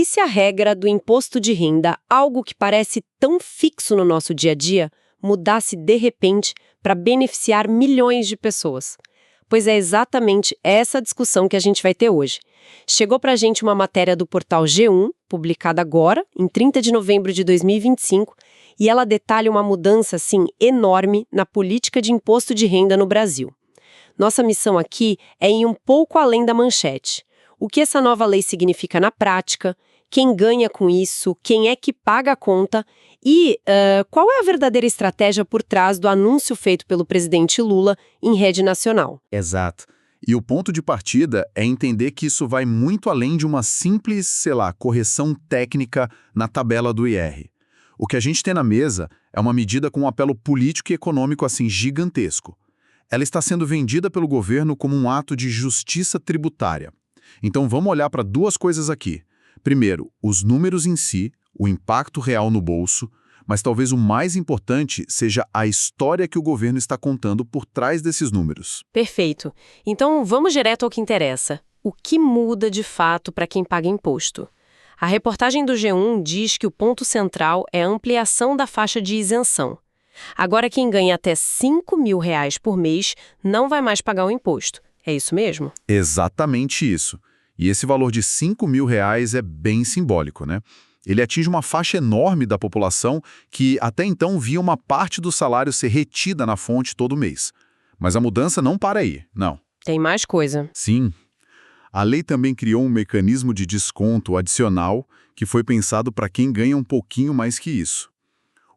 se a regra do imposto de renda, algo que parece tão fixo no nosso dia a dia, mudasse de repente para beneficiar milhões de pessoas? Pois é exatamente essa discussão que a gente vai ter hoje. Chegou para a gente uma matéria do portal G1, publicada agora, em 30 de novembro de 2025, e ela detalha uma mudança, assim, enorme na política de imposto de renda no Brasil. Nossa missão aqui é ir um pouco além da manchete. O que essa nova lei significa na prática, quem ganha com isso, quem é que paga a conta e qual é a verdadeira estratégia por trás do anúncio feito pelo presidente Lula em rede nacional. Exato. E o ponto de partida é entender que isso vai muito além de uma simples, correção técnica na tabela do IR. O que a gente tem na mesa é uma medida com um apelo político e econômico assim gigantesco. Ela está sendo vendida pelo governo como um ato de justiça tributária. Então vamos olhar para duas coisas aqui. Primeiro, os números em si, o impacto real no bolso, mas talvez o mais importante seja a história que o governo está contando por trás desses números. Perfeito. Então vamos direto ao que interessa. O que muda de fato para quem paga imposto? A reportagem do G1 diz que o ponto central é a ampliação da faixa de isenção. Agora quem ganha até R$ 5.000 por mês não vai mais pagar o imposto. É isso mesmo? Exatamente isso. E esse valor de R$ 5.000 é bem simbólico, né? Ele atinge uma faixa enorme da população que até então via uma parte do salário ser retida na fonte todo mês. Mas a mudança não para aí, não. Tem mais coisa. Sim. A lei também criou um mecanismo de desconto adicional que foi pensado para quem ganha um pouquinho mais que isso.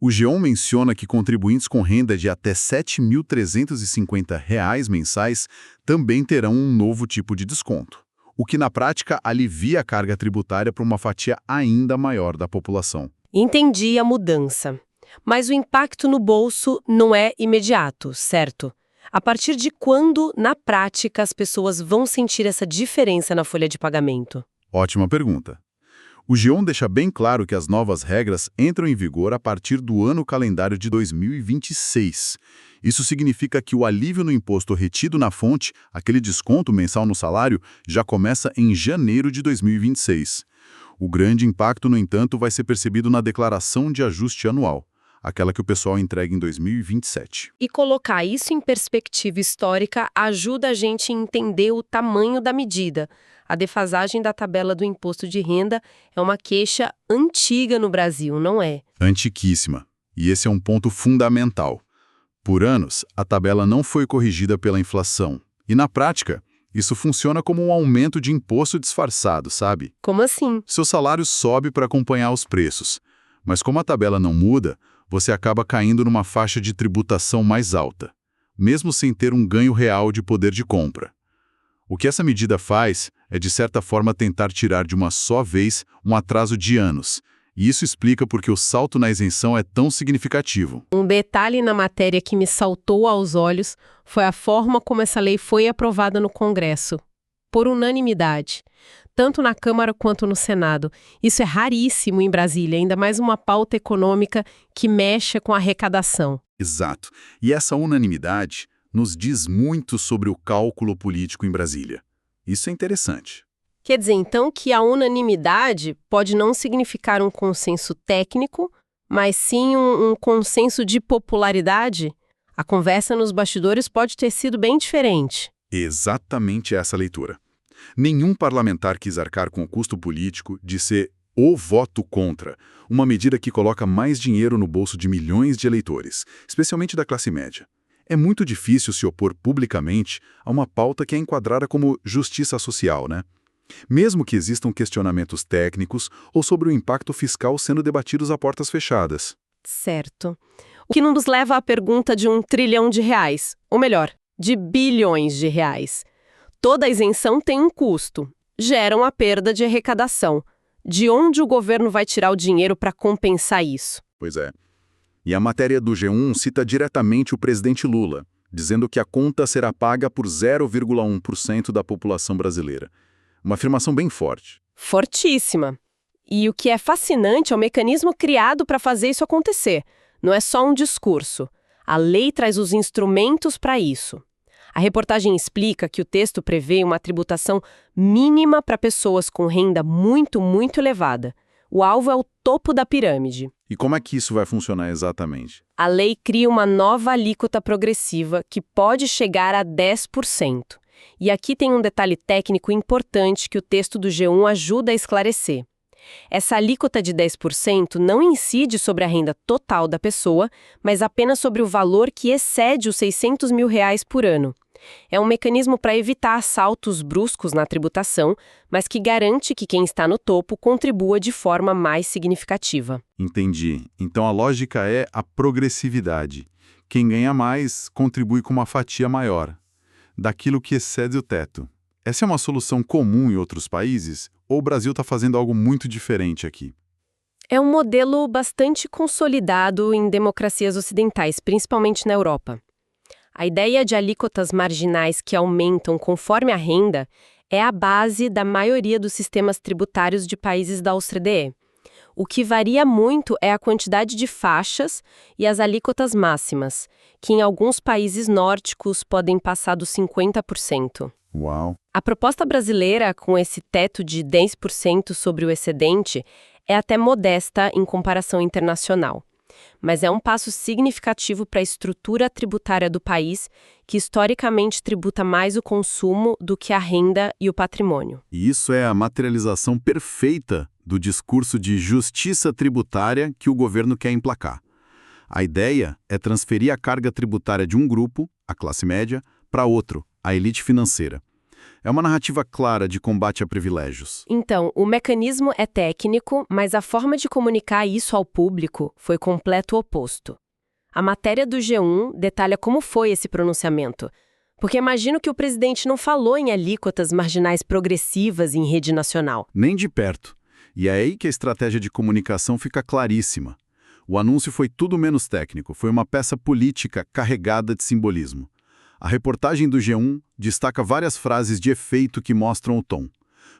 O G1 menciona que contribuintes com renda de até R$ 7.350 mensais também terão um novo tipo de desconto, o que na prática alivia a carga tributária para uma fatia ainda maior da população. Entendi a mudança. Mas o impacto no bolso não é imediato, certo? A partir de quando, na prática, as pessoas vão sentir essa diferença na folha de pagamento? Ótima pergunta. O G1 deixa bem claro que as novas regras entram em vigor a partir do ano calendário de 2026. Isso significa que o alívio no imposto retido na fonte, aquele desconto mensal no salário, já começa em janeiro de 2026. O grande impacto, no entanto, vai ser percebido na declaração de ajuste anual, aquela que o pessoal entrega em 2027. E colocar isso em perspectiva histórica ajuda a gente a entender o tamanho da medida. A defasagem da tabela do imposto de renda é uma queixa antiga no Brasil, não é? Antiquíssima. E esse é um ponto fundamental. Por anos, a tabela não foi corrigida pela inflação. E, na prática, isso funciona como um aumento de imposto disfarçado, sabe? Como assim? Seu salário sobe para acompanhar os preços. Mas como a tabela não muda, você acaba caindo numa faixa de tributação mais alta, mesmo sem ter um ganho real de poder de compra. O que essa medida faz é, de certa forma, tentar tirar de uma só vez um atraso de anos. E isso explica por que o salto na isenção é tão significativo. Um detalhe na matéria que me saltou aos olhos foi a forma como essa lei foi aprovada no Congresso. Por unanimidade. Tanto na Câmara quanto no Senado. Isso é raríssimo em Brasília, ainda mais uma pauta econômica que mexe com a arrecadação. Exato. E essa unanimidade nos diz muito sobre o cálculo político em Brasília. Isso é interessante. Quer dizer, então, que a unanimidade pode não significar um consenso técnico, mas sim um consenso de popularidade? A conversa nos bastidores pode ter sido bem diferente. Exatamente essa leitura. Nenhum parlamentar quis arcar com o custo político de ser o voto contra, uma medida que coloca mais dinheiro no bolso de milhões de eleitores, especialmente da classe média. É muito difícil se opor publicamente a uma pauta que é enquadrada como justiça social, né? Mesmo que existam questionamentos técnicos ou sobre o impacto fiscal sendo debatidos a portas fechadas. Certo. O que nos leva à pergunta de R$ 1 trilhão, ou melhor, de bilhões de reais. Toda isenção tem um custo, gera uma perda de arrecadação. De onde o governo vai tirar o dinheiro para compensar isso? Pois é. E a matéria do G1 cita diretamente o presidente Lula, dizendo que a conta será paga por 0,1% da população brasileira. Uma afirmação bem forte. Fortíssima. E o que é fascinante é o mecanismo criado para fazer isso acontecer. Não é só um discurso. A lei traz os instrumentos para isso. A reportagem explica que o texto prevê uma tributação mínima para pessoas com renda muito, muito elevada. O alvo é o topo da pirâmide. E como é que isso vai funcionar exatamente? A lei cria uma nova alíquota progressiva que pode chegar a 10%. E aqui tem um detalhe técnico importante que o texto do G1 ajuda a esclarecer. Essa alíquota de 10% não incide sobre a renda total da pessoa, mas apenas sobre o valor que excede os R$ 600 mil por ano. É um mecanismo para evitar saltos bruscos na tributação, mas que garante que quem está no topo contribua de forma mais significativa. Entendi. Então a lógica é a progressividade. Quem ganha mais contribui com uma fatia maior daquilo que excede o teto. Essa é uma solução comum em outros países? Ou o Brasil está fazendo algo muito diferente aqui? É um modelo bastante consolidado em democracias ocidentais, principalmente na Europa. A ideia de alíquotas marginais que aumentam conforme a renda é a base da maioria dos sistemas tributários de países da OCDE. O que varia muito é a quantidade de faixas e as alíquotas máximas, que em alguns países nórdicos podem passar dos 50%. Uau! A proposta brasileira, com esse teto de 10% sobre o excedente, é até modesta em comparação internacional. Mas é um passo significativo para a estrutura tributária do país, que historicamente tributa mais o consumo do que a renda e o patrimônio. E isso é a materialização perfeita do discurso de justiça tributária que o governo quer emplacar. A ideia é transferir a carga tributária de um grupo, a classe média, para outro, a elite financeira. É uma narrativa clara de combate a privilégios. Então, o mecanismo é técnico, mas a forma de comunicar isso ao público foi completo oposto. A matéria do G1 detalha como foi esse pronunciamento, porque imagino que o presidente não falou em alíquotas marginais progressivas em rede nacional. Nem de perto. E é aí que a estratégia de comunicação fica claríssima. O anúncio foi tudo menos técnico, foi uma peça política carregada de simbolismo. A reportagem do G1 destaca várias frases de efeito que mostram o tom.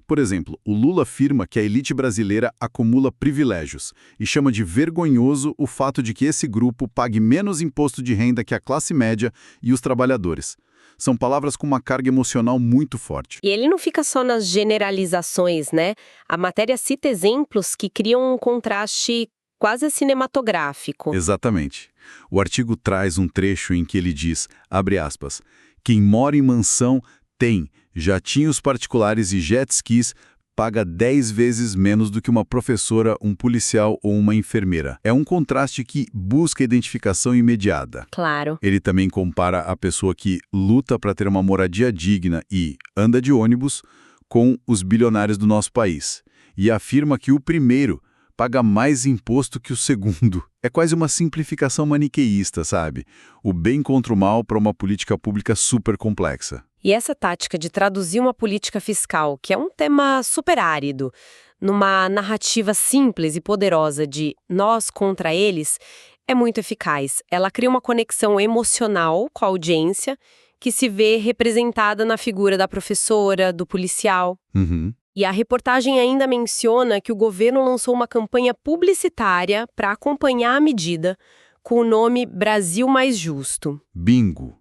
Por exemplo, o Lula afirma que a elite brasileira acumula privilégios e chama de vergonhoso o fato de que esse grupo pague menos imposto de renda que a classe média e os trabalhadores. São palavras com uma carga emocional muito forte. E ele não fica só nas generalizações, né? A matéria cita exemplos que criam um contraste quase cinematográfico. Exatamente. O artigo traz um trecho em que ele diz, abre aspas, quem mora em mansão tem jatinhos particulares e jet skis, paga 10 vezes menos do que uma professora, um policial ou uma enfermeira. É um contraste que busca identificação imediata. Claro. Ele também compara a pessoa que luta para ter uma moradia digna e anda de ônibus com os bilionários do nosso país. E afirma que o primeiro paga mais imposto que o segundo. É quase uma simplificação maniqueísta, sabe? O bem contra o mal para uma política pública super complexa. E essa tática de traduzir uma política fiscal, que é um tema super árido, numa narrativa simples e poderosa de nós contra eles, é muito eficaz. Ela cria uma conexão emocional com a audiência, que se vê representada na figura da professora, do policial. Uhum. E a reportagem ainda menciona que o governo lançou uma campanha publicitária para acompanhar a medida, com o nome Brasil Mais Justo. Bingo!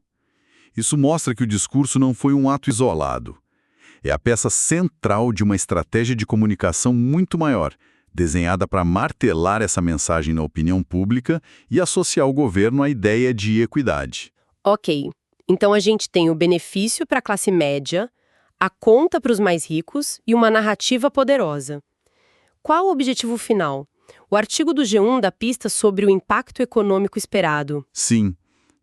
Isso mostra que o discurso não foi um ato isolado. É a peça central de uma estratégia de comunicação muito maior, desenhada para martelar essa mensagem na opinião pública e associar o governo à ideia de equidade. Ok, então a gente tem o benefício para a classe média, a conta para os mais ricos e uma narrativa poderosa. Qual o objetivo final? O artigo do G1 dá pistas sobre o impacto econômico esperado. Sim,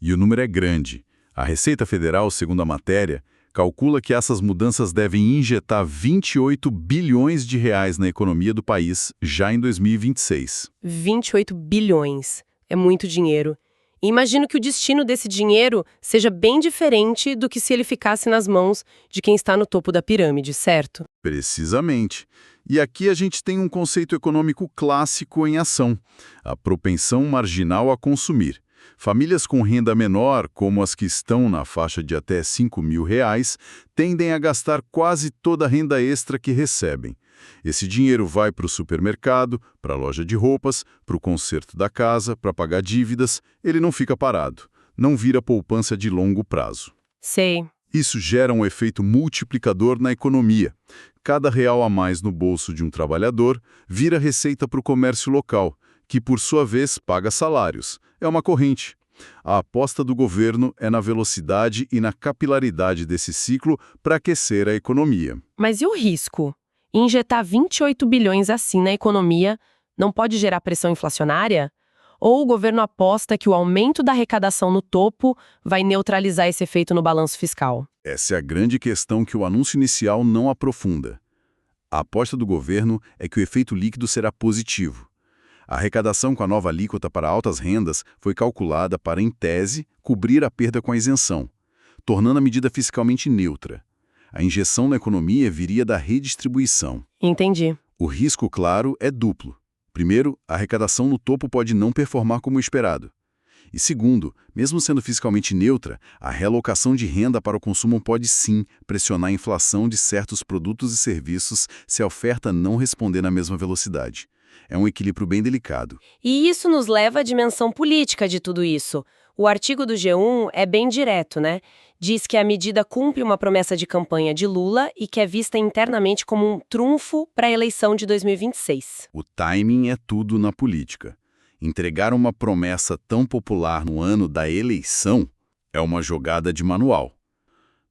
e o número é grande. A Receita Federal, segundo a matéria, calcula que essas mudanças devem injetar 28 bilhões de reais na economia do país já em 2026. 28 bilhões. É muito dinheiro. E imagino que o destino desse dinheiro seja bem diferente do que se ele ficasse nas mãos de quem está no topo da pirâmide, certo? Precisamente. E aqui a gente tem um conceito econômico clássico em ação, a propensão marginal a consumir. Famílias com renda menor, como as que estão na faixa de até R$5 mil, tendem a gastar quase toda a renda extra que recebem. Esse dinheiro vai para o supermercado, para a loja de roupas, para o conserto da casa, para pagar dívidas. Ele não fica parado. Não vira poupança de longo prazo. Sei. Isso gera um efeito multiplicador na economia. Cada real a mais no bolso de um trabalhador vira receita para o comércio local, que por sua vez paga salários. É uma corrente. A aposta do governo é na velocidade e na capilaridade desse ciclo para aquecer a economia. Mas e o risco? Injetar 28 bilhões assim na economia não pode gerar pressão inflacionária? Ou o governo aposta que o aumento da arrecadação no topo vai neutralizar esse efeito no balanço fiscal? Essa é a grande questão que o anúncio inicial não aprofunda. A aposta do governo é que o efeito líquido será positivo. A arrecadação com a nova alíquota para altas rendas foi calculada para, em tese, cobrir a perda com a isenção, tornando a medida fiscalmente neutra. A injeção na economia viria da redistribuição. Entendi. O risco, claro, é duplo. Primeiro, a arrecadação no topo pode não performar como esperado. E segundo, mesmo sendo fiscalmente neutra, a realocação de renda para o consumo pode sim pressionar a inflação de certos produtos e serviços se a oferta não responder na mesma velocidade. É um equilíbrio bem delicado. E isso nos leva à dimensão política de tudo isso. O artigo do G1 é bem direto, né? Diz que a medida cumpre uma promessa de campanha de Lula e que é vista internamente como um trunfo para a eleição de 2026. O timing é tudo na política. Entregar uma promessa tão popular no ano da eleição é uma jogada de manual.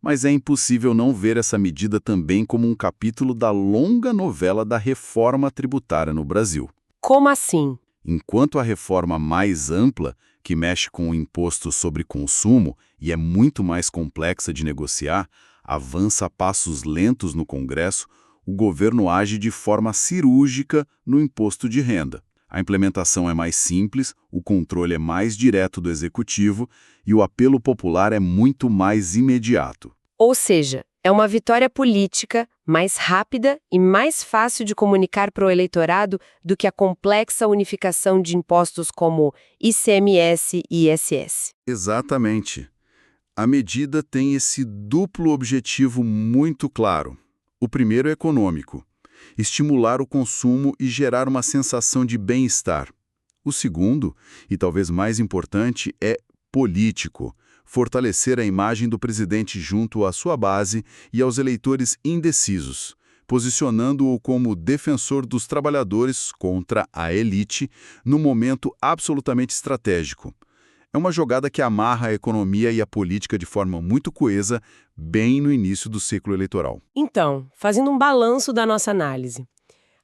Mas é impossível não ver essa medida também como um capítulo da longa novela da reforma tributária no Brasil. Como assim? Enquanto a reforma mais ampla, que mexe com o imposto sobre consumo e é muito mais complexa de negociar, avança a passos lentos no Congresso, o governo age de forma cirúrgica no imposto de renda. A implementação é mais simples, o controle é mais direto do executivo e o apelo popular é muito mais imediato. Ou seja, é uma vitória política mais rápida e mais fácil de comunicar para o eleitorado do que a complexa unificação de impostos como ICMS e ISS. Exatamente. A medida tem esse duplo objetivo muito claro. O primeiro é econômico: estimular o consumo e gerar uma sensação de bem-estar. O segundo, e talvez mais importante, é político: fortalecer a imagem do presidente junto à sua base e aos eleitores indecisos, posicionando-o como defensor dos trabalhadores contra a elite num momento absolutamente estratégico. É uma jogada que amarra a economia e a política de forma muito coesa, bem no início do ciclo eleitoral. Então, fazendo um balanço da nossa análise,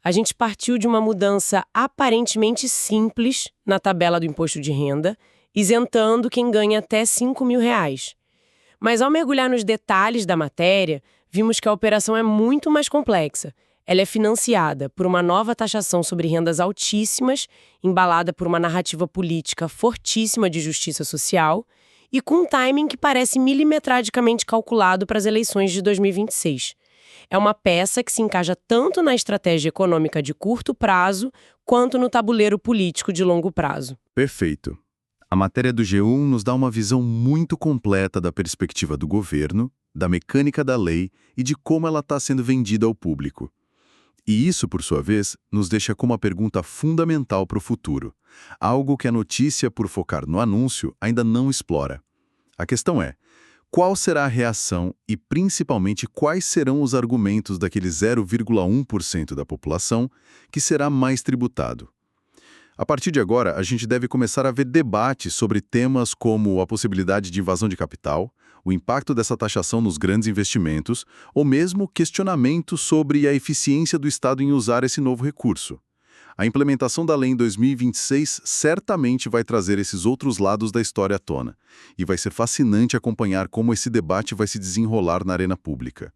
a gente partiu de uma mudança aparentemente simples na tabela do imposto de renda, isentando quem ganha até R$5 mil. Mas ao mergulhar nos detalhes da matéria, vimos que a operação é muito mais complexa. Ela é financiada por uma nova taxação sobre rendas altíssimas, embalada por uma narrativa política fortíssima de justiça social e com um timing que parece milimetricamente calculado para as eleições de 2026. É uma peça que se encaixa tanto na estratégia econômica de curto prazo quanto no tabuleiro político de longo prazo. Perfeito. A matéria do G1 nos dá uma visão muito completa da perspectiva do governo, da mecânica da lei e de como ela está sendo vendida ao público. E isso, por sua vez, nos deixa com uma pergunta fundamental para o futuro, algo que a notícia, por focar no anúncio, ainda não explora. A questão é: qual será a reação e, principalmente, quais serão os argumentos daquele 0,1% da população que será mais tributado? A partir de agora, a gente deve começar a ver debates sobre temas como a possibilidade de invasão de capital, o impacto dessa taxação nos grandes investimentos, ou mesmo questionamentos sobre a eficiência do Estado em usar esse novo recurso. A implementação da lei em 2026 certamente vai trazer esses outros lados da história à tona, e vai ser fascinante acompanhar como esse debate vai se desenrolar na arena pública.